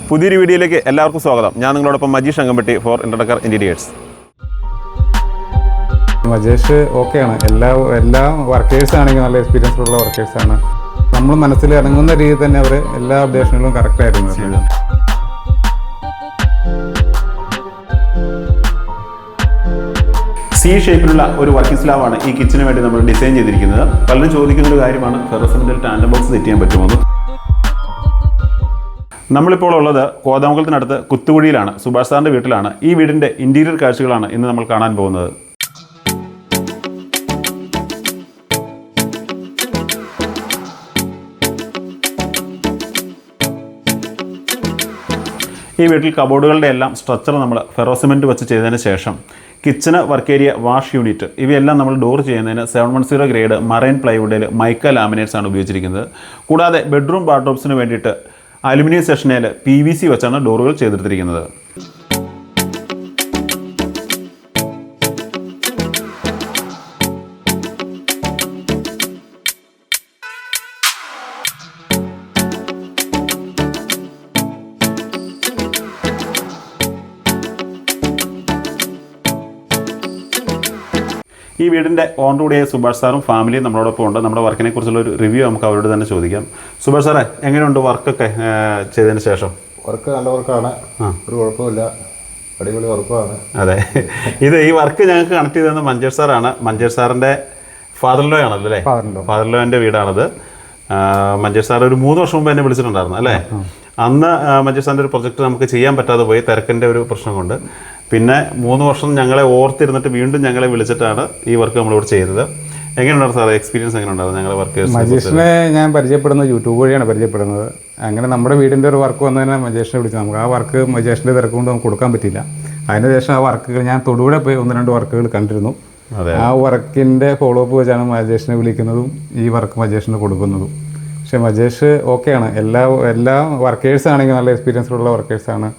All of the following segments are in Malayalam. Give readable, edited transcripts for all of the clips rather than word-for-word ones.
പുതിയൊരു വീഡിയോയിലേക്ക് എല്ലാവർക്കും സ്വാഗതം. ഞാൻ നിങ്ങളോടൊപ്പം മജീഷ് അങ്കമ്പട്ടി ഫോർ ഇൻട്രഡക്കർ ഇന്റീരിയേഴ്സ്. മജേഷ് ഓക്കെയാണ്. എല്ലാ വർക്കേഴ്സ് ആണെങ്കിൽ നല്ല എക്സ്പീരിയൻസ് ഉള്ള വർക്കേഴ്സാണ്. നമ്മൾ മനസ്സിൽ ഇറങ്ങുന്ന രീതിയിൽ തന്നെ അവർ എല്ലാ അപ്ഡേഷനുകളും കറക്റ്റായിരുന്നു. സി ഷേപ്പിലുള്ള ഒരു വർക്കിംഗ് സ്ലാബാണ് ഈ കിച്ചന് വേണ്ടി നമ്മൾ ഡിസൈൻ ചെയ്തിരിക്കുന്നത്. പലരും ചോദിക്കുന്ന ഒരു കാര്യമാണ് ഫെറോസിമെന്റിൽ ടാൻഡം ബോക്സ് സെറ്റ് ചെയ്യാൻ പറ്റുമോ? നമ്മളിപ്പോൾ ഉള്ളത് കോതമംഗലത്തിനടുത്ത് കുത്തുകുഴിയിലാണ്. സുഭാഷ് സാറിൻ്റെ വീട്ടിലാണ്. ഈ വീടിൻ്റെ ഇൻറ്റീരിയർ കാഴ്ചകളാണ് ഇന്ന് നമ്മൾ കാണാൻ പോകുന്നത്. ഈ വീട്ടിൽ കബോർഡുകളുടെ എല്ലാം സ്ട്രക്ചർ നമ്മൾ ഫെറോസിമെൻറ്റ് വെച്ച് ചെയ്തതിന് ശേഷം kitchen, work area, wash unit ഇവയെല്ലാം നമ്മൾ ഡോർ ചെയ്യുന്നതിന് 710 ഗ്രേഡ് മറൈൻ പ്ലൈവുഡിൽ മൈക്ക ലാമിനേറ്റ്സ് ആണ് ഉപയോഗിച്ചിരിക്കുന്നത്. കൂടാതെ ബെഡ്റൂം ബാത്റൂംസിന് വേണ്ടിയിട്ട് അലുമിനിയം സെക്ഷനിൽ PVC വെച്ചാണ് ഡോറുകൾ ചെയ്തെടുത്തിരിക്കുന്നത്. ഈ വീടിൻ്റെ ഓണർ കൂടിയായ സുഭാഷ് സാറും ഫാമിലിയും നമ്മളോടൊപ്പം ഉണ്ട്. നമ്മുടെ വർക്കിനെ കുറിച്ചുള്ള ഒരു റിവ്യൂ നമുക്ക് അവരോട് തന്നെ ചോദിക്കാം. സുഭാഷ് സാറേ, എങ്ങനെയുണ്ട് വർക്കൊക്കെ ചെയ്തതിന് ശേഷം? വർക്ക് നല്ല വർക്കാണ്, ഒരു കുഴപ്പമില്ല, അടിപൊളി വർക്കാണ്. അതെ, ഈ വർക്ക് ഞങ്ങൾക്ക് കണക്ട് ചെയ്തത് മഞ്ചേഷ് സാറാണ്. മഞ്ചേഷ് സാറിൻ്റെ ഫാദർ ലോ ആണല്ലോ അല്ലേ? ഫാദർ ലോൻ്റെ വീടാണത്. മഞ്ചേഷ് സാർ ഒരു 3 വർഷം മുമ്പ് എന്നെ വിളിച്ചിട്ടുണ്ടായിരുന്നു അല്ലേ? അന്ന് മഞ്ചേഷ് സാറിൻ്റെ ഒരു പ്രൊജക്റ്റ് നമുക്ക് ചെയ്യാൻ പറ്റാതെ പോയി, തിരക്കിൻ്റെ ഒരു പ്രശ്നം കൊണ്ട്. പിന്നെ 3 വർഷം ഞങ്ങളെ ഓർത്തിരുന്നിട്ട് വീണ്ടും ഞങ്ങളെ വിളിച്ചിട്ടാണ് ഈ വർക്ക് നമ്മളിവിടെ ചെയ്തത്. എങ്ങനെയുണ്ടായിരുന്നു സാറേ എക്സ്പീരിയൻസ്? എങ്ങനെയുണ്ടായിരുന്നു ഞങ്ങളുടെ വർക്ക്? മജേഷിനെ ഞാൻ പരിചയപ്പെടുന്നത് യൂട്യൂബ് വഴിയാണ് പരിചയപ്പെടുന്നത്. അങ്ങനെ നമ്മുടെ വീടിൻ്റെ ഒരു വർക്ക് വന്നതിനെ മജേഷിനെ വിളിച്ചു. നമുക്ക് ആ വർക്ക് മജേഷിൻ്റെ തിരക്ക് കൊണ്ട് നമുക്ക് കൊടുക്കാൻ പറ്റില്ല. അതിനുശേഷം ആ വർക്കുകൾ ഞാൻ തൊടുപുഴ പോയി 1-2 വർക്കുകൾ കണ്ടിരുന്നു. ആ വർക്കിൻ്റെ ഫോളോ അപ്പ് വെച്ചാണ് മജേഷിനെ വിളിക്കുന്നതും ഈ വർക്ക് മജേഷിന് കൊടുക്കുന്നതും. പക്ഷേ മജേഷ് ഓക്കെയാണ്. എല്ലാ വർക്കേഴ്സ് ആണെങ്കിലും നല്ല എക്സ്പീരിയൻസ് ഉള്ള വർക്കേഴ്സാണ്.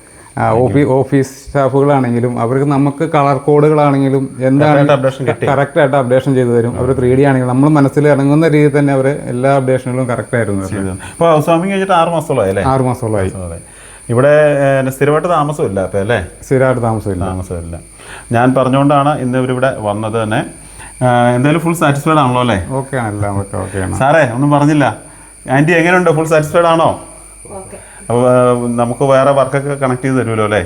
ഓഫീസ് സ്റ്റാഫുകളാണെങ്കിലും അവർക്ക് നമുക്ക് കളർ കോഡുകളാണെങ്കിലും എന്താണ് കറക്റ്റായിട്ട് അപ്ഡേഷൻ ചെയ്തു തരും. അവർ 3D ആണെങ്കിലും നമ്മൾ മനസ്സിൽ ഇറങ്ങുന്ന രീതിയിൽ തന്നെ അവർ എല്ലാ അപ്ഡേഷനുകളും കറക്റ്റായിരുന്നു. ഇപ്പോൾ ഹൗസ് വാമിംഗ് കഴിഞ്ഞിട്ട് 6 മാസത്തോളമായി അല്ലേ? 6 മാസത്തോളമായി. ഇവിടെ സ്ഥിരമായിട്ട് താമസമില്ല അപ്പം അല്ലേ? സ്ഥിരമായിട്ട് താമസമില്ല. ഞാൻ പറഞ്ഞുകൊണ്ടാണ് ഇന്ന് ഇവരിവിടെ വന്നത് തന്നെ. എന്തായാലും ഫുൾ സാറ്റിസ്ഫൈഡ് ആണല്ലോ അല്ലേ? ഓക്കെ ആണ്, ഓക്കെയാണ്. സാറേ ഒന്നും പറഞ്ഞില്ല. ആൻറ്റി എങ്ങനെയുണ്ട്? ഫുൾ സാറ്റിസ്ഫൈഡ് ആണോ? അപ്പോൾ നമുക്ക് വേറെ വർക്കൊക്കെ കണക്ട് ചെയ്ത് തരുമല്ലോ അല്ലേ?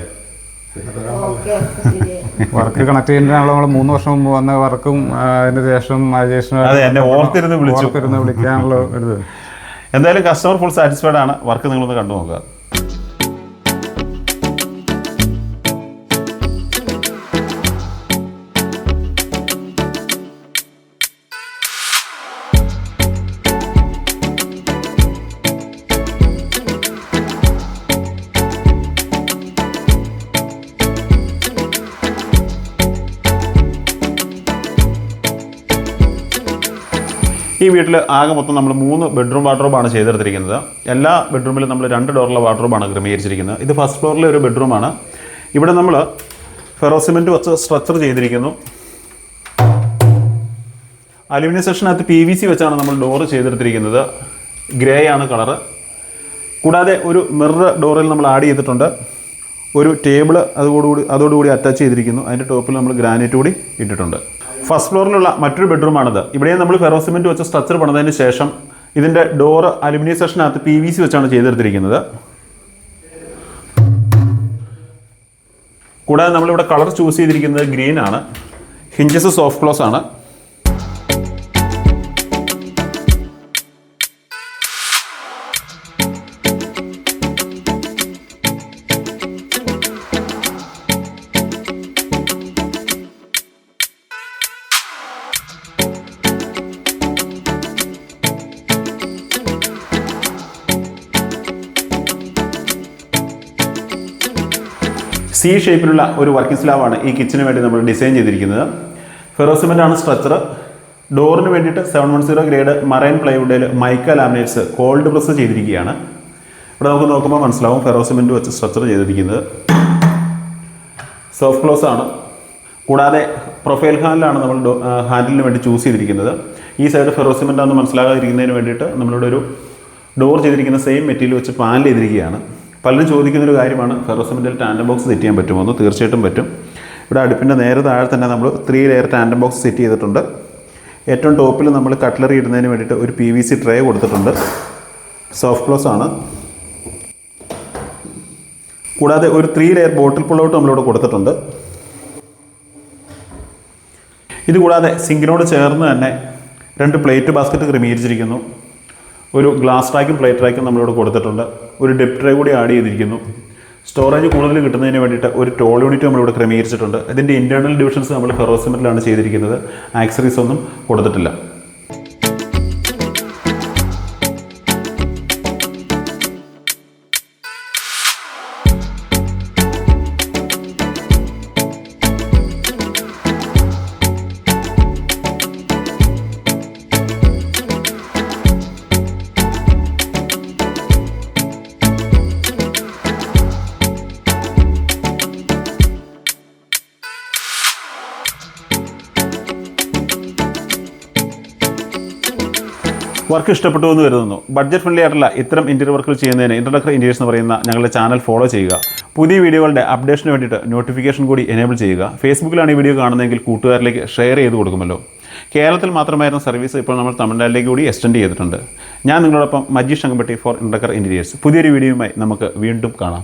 വർക്ക് കണക്ട് ചെയ്യുന്നതിനാണല്ലോ നമ്മൾ 3 വർഷം മുമ്പ് വന്ന വർക്കും അതിന് ശേഷം എന്നെ ഓർത്തിരുന്ന് വിളിക്കാനുള്ള ഒരു എന്തായാലും കസ്റ്റമർ ഫുൾ സാറ്റിസ്ഫൈഡ് ആണ്. വർക്ക് നിങ്ങളൊന്ന് കണ്ടു നോക്കുക. ഈ വീട്ടിൽ ആകെ മൊത്തം നമ്മൾ 3 ബെഡ്റൂം വാർഡ്രോബാണ് ചെയ്തെടുത്തിരിക്കുന്നത്. എല്ലാ ബെഡ്റൂമിലും നമ്മൾ 2 ഡോറുള്ള വാർഡ്രോബാണ് ക്രമീകരിച്ചിരിക്കുന്നത്. ഇത് ഫസ്റ്റ് ഫ്ലോറിലെ ഒരു ബെഡ്റൂമാണ്. ഇവിടെ നമ്മൾ ഫെറോസിമെൻറ്റ് വെച്ച് സ്ട്രക്ചർ ചെയ്തിരിക്കുന്നു. അലുമിനിയം സെക്ഷനകത്ത് PVC വെച്ചാണ് നമ്മൾ ഡോറ് ചെയ്തെടുത്തിരിക്കുന്നത്. ഗ്രേ ആണ് കളറ്. കൂടാതെ ഒരു മിറർ ഡോറിൽ നമ്മൾ ആഡ് ചെയ്തിട്ടുണ്ട്. ഒരു ടേബിള് അതോടുകൂടി അറ്റാച്ച് ചെയ്തിരിക്കുന്നു. അതിൻ്റെ ടോപ്പിൽ നമ്മൾ ഗ്രാനൈറ്റ് കൂടി ഇട്ടിട്ടുണ്ട്. ഫസ്റ്റ് ഫ്ലോറിലുള്ള മറ്റൊരു ബെഡ്റൂമാണിത്. ഇവിടെ നമ്മൾ ഫെറോസിമെൻറ്റ് വെച്ച് സ്ട്രക്ചർ പണിതതിന് ശേഷം ഇതിൻ്റെ ഡോറ് അലുമിനിയം സെക്ഷനകത്ത് PVC വെച്ചാണ് ചെയ്തെടുത്തിരിക്കുന്നത്. കൂടാതെ നമ്മളിവിടെ കളർ ചൂസ് ചെയ്തിരിക്കുന്നത് ഗ്രീൻ ആണ്. ഹിഞ്ചസ് സോഫ്റ്റ് ക്ലോസ് ആണ്. സി ഷേപ്പിലുള്ള ഒരു വർക്കിംഗ് സ്ലാബാണ് ഈ കിച്ചന് വേണ്ടി നമ്മൾ ഡിസൈൻ ചെയ്തിരിക്കുന്നത്. ഫെറോസിമെൻ്റ് ആണ് സ്ട്രക്ചർ. ഡോറിന് വേണ്ടിയിട്ട് 710 ഗ്രേഡ് മറൈൻ പ്ലൈവുഡിൽ മൈക്ക ലാമിനേറ്റ്സ് കോൾഡ് പ്രസ് ചെയ്തിരിക്കുകയാണ്. ഇവിടെ നമുക്ക് നോക്കുമ്പോൾ മനസ്സിലാവും ഫെറോസിമെൻറ്റ് വെച്ച് സ്ട്രക്ചർ ചെയ്തിരിക്കുന്നത്. സോഫ്റ്റ് ക്ലോസ് ആണ്. കൂടാതെ പ്രൊഫൈൽ ഹാൻഡിലാണ് നമ്മൾ ഹാൻഡിലിന് വേണ്ടി ചൂസ് ചെയ്തിരിക്കുന്നത്. ഈ സൈഡ് ഫെറോസിമെൻ്റ് ആണെന്ന് മനസ്സിലാകാതിരിക്കുന്നതിന് വേണ്ടിയിട്ട് നമ്മളിവിടെ ഒരു ഡോർ ചെയ്തിരിക്കുന്ന സെയിം മെറ്റീരിയൽ വെച്ച് പാനൽ ചെയ്തിരിക്കുകയാണ്. പലരും ചോദിക്കുന്നൊരു കാര്യമാണ് ഫെറോ സിമെൻറ്റിൽ ടാൻഡം ബോക്സ് സെറ്റ് ചെയ്യാൻ പറ്റുമോ എന്ന്. തീർച്ചയായിട്ടും പറ്റും. ഇവിടെ അടുപ്പിൻ്റെ നേരെ താഴെ തന്നെ നമ്മൾ 3 ലെയർ ടാൻഡം ബോക്സ് സെറ്റ് ചെയ്തിട്ടുണ്ട്. ഏറ്റവും ടോപ്പിൽ നമ്മൾ കട്ട്ലറി ഇടുന്നതിന് വേണ്ടിയിട്ട് ഒരു PVC ട്രേ കൊടുത്തിട്ടുണ്ട്. സോഫ്റ്റ് ക്ലോസ് ആണ്. കൂടാതെ ഒരു 3 ലെയർ ബോട്ടിൽ പുള്ളൗട്ട് നമ്മളിവിടെ കൊടുത്തിട്ടുണ്ട്. ഇതുകൂടാതെ സിങ്കിനോട് ചേർന്ന് തന്നെ 2 പ്ലേറ്റ് ബാസ്ക്കറ്റ് ക്രമീകരിച്ചിരിക്കുന്നു. ഒരു ഗ്ലാസ് റാക്കും പ്ലേറ്റ് റാക്കും നമ്മളിവിടെ കൊടുത്തിട്ടുണ്ട്. ഒരു ഡിപ്പ് ട്രേ കൂടി ആഡ് ചെയ്തിരിക്കുന്നു. സ്റ്റോറേജ് കൂടുതൽ കിട്ടുന്നതിന് വേണ്ടിയിട്ട് ഒരു ടോൾ യൂണിറ്റ് നമ്മളിവിടെ ക്രമീകരിച്ചിട്ടുണ്ട്. ഇതിൻ്റെ ഇൻറ്റേർണൽ ഡിവിഷൻസ് നമ്മൾ ഫെറോ സിമെൻറ്റിലാണ് ചെയ്തിരിക്കുന്നത്. ആക്സറീസ് ഒന്നും കൊടുത്തിട്ടില്ല. വർക്ക് ഇഷ്ടപ്പെട്ടു എന്ന് കരുതുന്നു. ബഡ്ജറ്റ് ഫ്രണ്ട്ലി ആയിട്ടുള്ള ഇത്തരം ഇൻറ്റീരിയർ വർക്കുകൾ ചെയ്യുന്നതിന് ഇൻട്രൊഡക്ടറി ഇൻറ്റീരിയേഴ്സ് എന്ന് പറയുന്ന ഞങ്ങളുടെ ചാനൽ ഫോളോ ചെയ്യുക. പുതിയ വീഡിയോകളുടെ അപ്ഡേഷന് വേണ്ടിയിട്ട് നോട്ടിഫിക്കേഷൻ കൂടി എനേബിൾ ചെയ്യുക. ഫേസ്ബുക്കിലാണ് ഈ വീഡിയോ കാണുന്നതെങ്കിൽ കൂട്ടുകാരിലേക്ക് ഷെയർ ചെയ്ത് കൊടുക്കുമല്ലോ. കേരളത്തിൽ മാത്രമായിരുന്ന സർവീസ് ഇപ്പോൾ നമ്മൾ തമിഴ്നാട്ടിലേക്ക് കൂടി എക്സ്റ്റെൻഡ് ചെയ്തിട്ടുണ്ട്. ഞാൻ നിങ്ങളോടൊപ്പം Majeesh Ankampatti four introductory interiors. പുതിയൊരു വീഡിയോയുമായി നമുക്ക് വീണ്ടും കാണാം.